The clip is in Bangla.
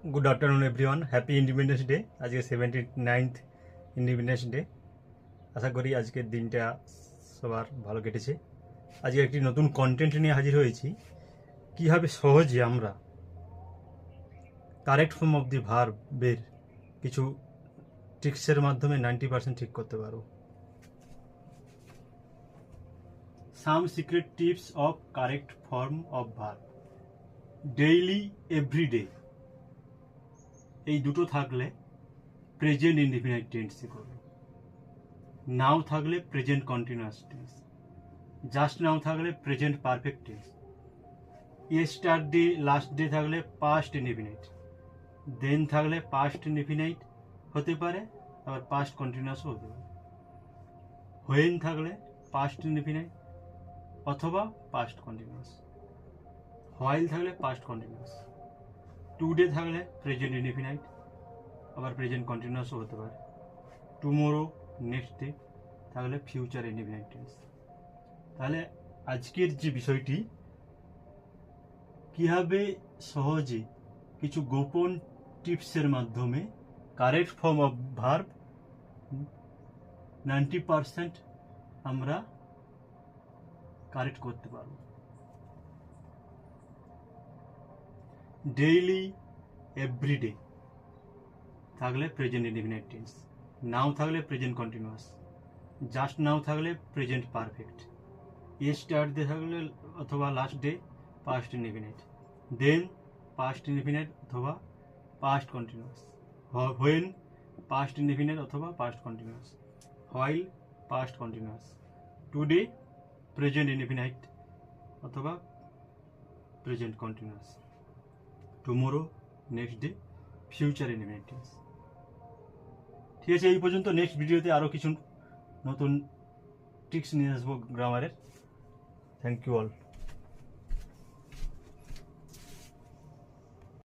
Good afternoon everyone, happy independence day. আজকে 79th ইন্ডিপেন্ডেন্স ডে। আশা করি আজকের দিনটা সবার ভালো কেটেছে। আজকে একটি নতুন কন্টেন্ট নিয়ে হাজির হয়েছি। কীভাবে সহজে আমরা কারেক্ট ফর্ম অফ দি ভার্বের কিছু ট্রিক্সের মাধ্যমে 90% ঠিক করতে পারবো। Some secret tips of correct form of verb. Daily, everyday এই দুটো থাকলে প্রেজেন্ট ইনডিফিনাইট টেন্সে করবে। নাও থাকলে present continuous tense. Just now থাকলে present perfect tense. Yesterday last day থাকলে পাস্ট ইনডিফিনাইট। দেন থাকলে পাস্ট ইনডিফিনাইট হতে পারে, আবার পাস্ট কন্টিনিউয়াসও হতে পারে। হোয়েন থাকলে পাস্ট ইনডিফিনাইট অথবা পাস্ট কন্টিনিউয়াস। হোয়াইল থাকলে পাস্ট কন্টিনিউয়াস। টুডে থাকলে প্রেজেন্ট ইনডিফিনাইট, আবার প্রেজেন্ট কন্টিনিউয়াসও হতে পারে। টুমোরো, নেক্সট ডে থাকলে ফিউচার ইনডিফিনাইট টেন্স। তাহলে আজকের যে বিষয়টি, কীভাবে সহজে কিছু গোপন টিপসের মাধ্যমে কারেক্ট ফর্ম অফ ভার্ব 90% আমরা কারেক্ট করতে পারব। ডেইলি, এভরিডে থাকলে প্রেজেন্ট ইনডিফিনাইট টেন্স। নাও থাকলে প্রেজেন্ট কন্টিনিউয়াস। জাস্ট নাও থাকলে প্রেজেন্ট পারফেক্ট। ইয়েস্টারডে থাকলে অথবা last day past indefinite. Then past indefinite অথবা past continuous. When past indefinite অথবা past continuous. While past continuous. Today present indefinite অথবা present continuous. Tomorrow, next day future indefinite tense. ঠিক আছে, এই পর্যন্ত। নেক্সট ভিডিওতে আরও কিছু নতুন ট্রিক্স নিয়ে আসবো গ্রামারের। Thank you all.